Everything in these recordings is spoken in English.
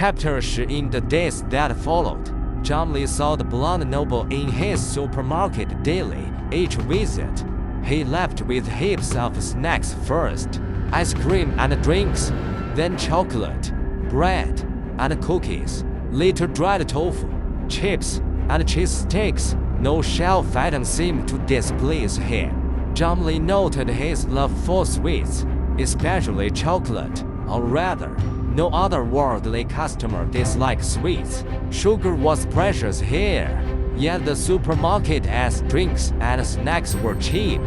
Chapter 10. In the days that followed, John Lee saw the blonde noble in his supermarket daily. Each visit, he left with heaps of snacks first, ice cream and drinks, then chocolate, bread, and cookies, later dried tofu, chips, and cheese sticks. No shelf item seemed to displease him. John Lee noted his love for sweets, especially chocolate, or rather, no other worldly customer disliked sweets. Sugar was precious here, yet the supermarket's drinks and snacks were cheap,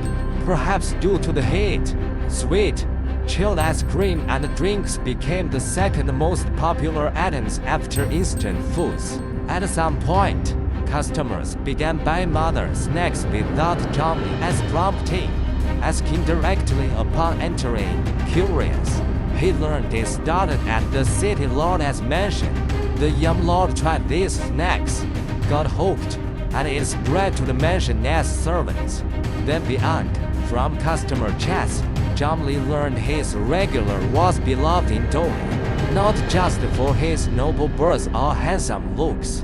perhaps due to the heat. Sweet, chilled ice cream and drinks became the second most popular items after instant foods. At some point, customers began buying other snacks without John Lee's prompting, asking directly upon entering. Curious, he learned it started at the city lord's mansion. The young lord tried these snacks, got hooked, and it spread to the mansion's servants. Then beyond, from customer chats, John Lee learned his regular was beloved in Dolly, not just for his noble birth or handsome looks.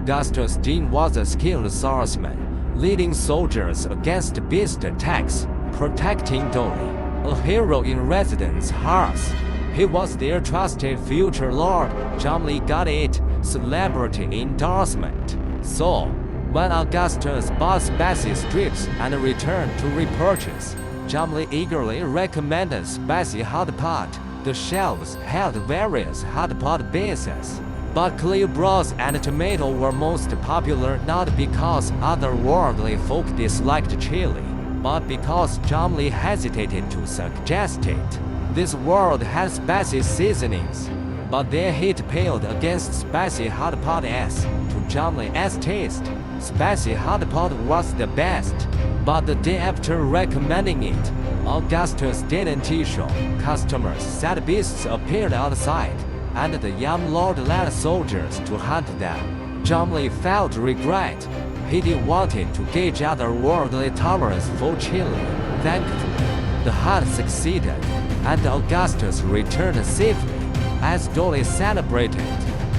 Augustus Dean was a skilled swordsman, leading soldiers against beast attacks, protecting Dolly, a hero in residents' hearts. He was their trusted future lord. John Lee got it, celebrity endorsement. So, when Augustus bought spicy strips and returned to repurchase, John Lee eagerly recommended spicy hot pot. The shelves held various hot pot bases, but clear broths and tomato were most popular, not because otherworldly folk disliked chili, but because John Lee hesitated to suggest it. This world has spicy seasonings, but their heat paled against spicy hot pot as to John Lee's taste. Spicy hot pot was the best, but the day after recommending it, Augustus didn't show. Customers said beasts appeared outside, and the young lord led soldiers to hunt them. John Lee felt regret. He wanted to gauge otherworldly tolerance for chili. Thankfully, the hunt succeeded, and Augustus returned safely. As Dolly celebrated,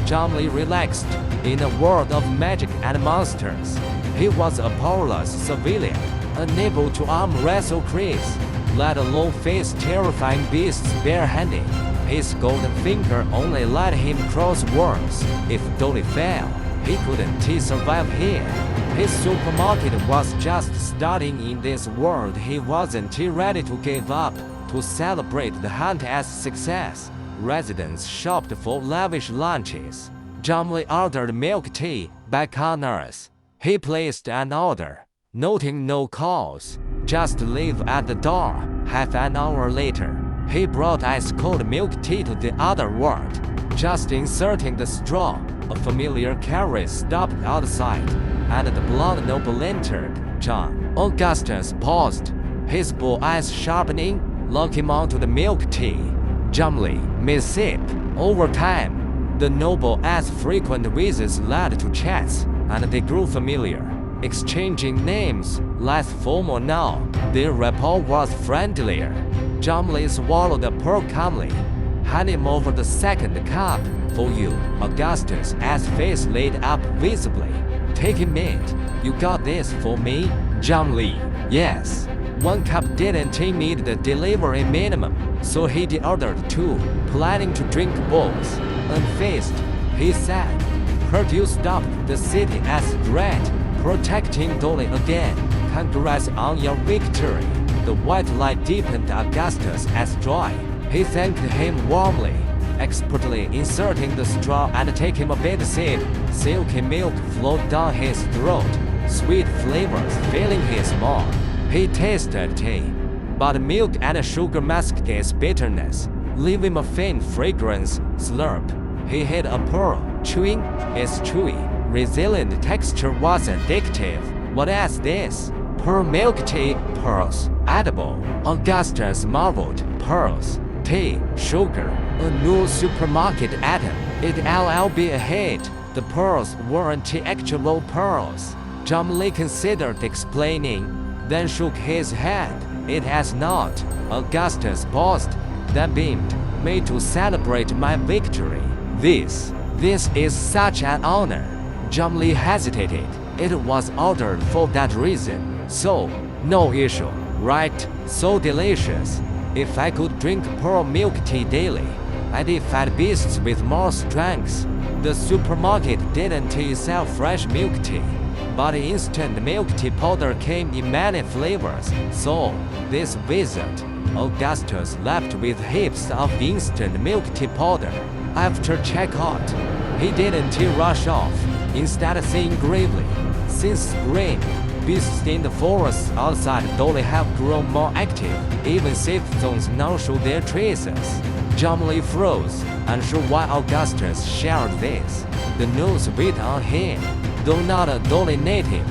John Lee relaxed. In a world of magic and monsters, he was a powerless civilian, unable to arm wrestle Chris, let alone face terrifying beasts barehanded. His golden finger only let him cross worlds. If Dolly fell, he couldn't survive here. His supermarket was just starting in this world. He wasn't ready to give up. To celebrate the hunt as success, residents shopped for lavish lunches. John Lee ordered milk tea by corners. He placed an order, noting no calls. Just leave at the door. Half an hour later, he brought ice-cold milk tea to the other world. Just inserting the straw, a familiar carriage stopped outside, and the blonde noble entered. John Augustus paused, his bull eyes sharpening, looking onto the milk tea. John Lee made sip. Over time, the noble's frequent visits led to chats, and they grew familiar, exchanging names. Less formal now, their rapport was friendlier. John Lee swallowed the pearl calmly. Hand him over the second cup. For you, Augustus' face lit up visibly. Take a minute. You got this for me? John Lee. Yes. One cup didn't meet the delivery minimum, so he ordered two, planning to drink both. Unfazed, he said, "Heard you stopped the city as threat, protecting Dolly again. Congrats on your victory." The white light deepened Augustus' joy. He thanked him warmly, expertly inserting the straw and taking a big sip. Silky milk flowed down his throat, sweet flavors filling his mouth. He tasted tea, but milk and sugar masked its bitterness, leaving a faint fragrance. Slurp. He hit a pearl, chewing. Its chewy, resilient texture was addictive. What is this? Pearl milk tea. Pearls. Edible. Augustus marveled. Pearls. Tea. Sugar. A new supermarket item. It'll be a hit. The pearls weren't actual pearls. John Lee considered explaining, then shook his head. It has not. Augustus paused, then beamed. Made to celebrate my victory. This is such an honor. Zhang hesitated. It was ordered for that reason. So, no issue, right? So delicious. If I could drink pearl milk tea daily, I'd fat beasts with more strength. The supermarket didn't sell fresh milk tea, but instant milk tea powder came in many flavors. So, this visit, Augustus left with heaps of instant milk tea powder. After checkout, he didn't rush off. Instead, saying gravely, "Since spring, beasts in the forests outside Dolly have grown more active. Even safe zones now show their traces." Zhang froze, unsure why Augustus shared this. The news weighed on him. Though not a Dolly native,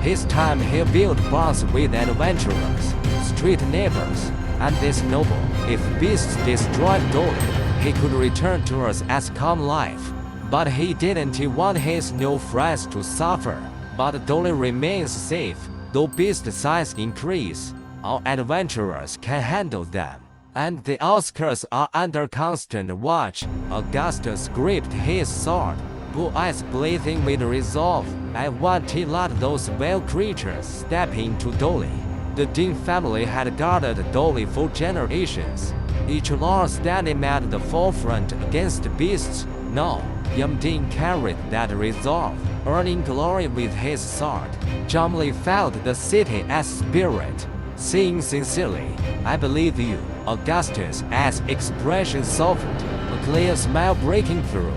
his time here built bonds with adventurers, street neighbors, and this noble. If beasts destroyed Dolly, he could return to Earth as calm life. But he didn't want his new friends to suffer. But Dolly remains safe. Though beast size increase, our adventurers can handle them. And the outskirts are under constant watch. Augustus gripped his sword, blue eyes blazing with resolve. I want to let those vile creatures step into Dolly. The Dean family had guarded Dolly for generations, each law standing at the forefront against beasts. Now, young Dean carried that resolve, earning glory with his sword. Zhang felt the city as spirit, saying sincerely, "I believe you." Augustus' expression softened, a clear smile breaking through.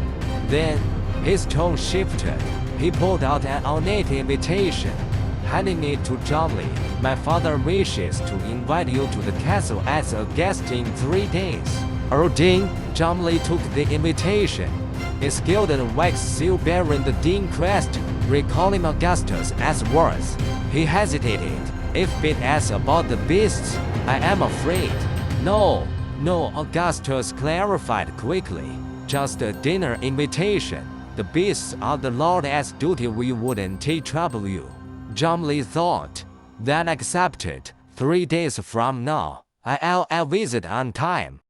Then, his tone shifted. He pulled out an ornate invitation, handing it to Zhang. "My father wishes to invite you to the castle as a guest in 3 days." Earl Dean, Zhang took the invitation. His gilded wax seal bearing the Dean crest, recalling Augustus as words. He hesitated. "If it asks about the beasts, I am afraid." No, Augustus clarified quickly. "Just a dinner invitation. The beasts are the Lord's duty. We wouldn't trouble you." Zhang thought, then accepted. 3 days from now, I'll visit on time.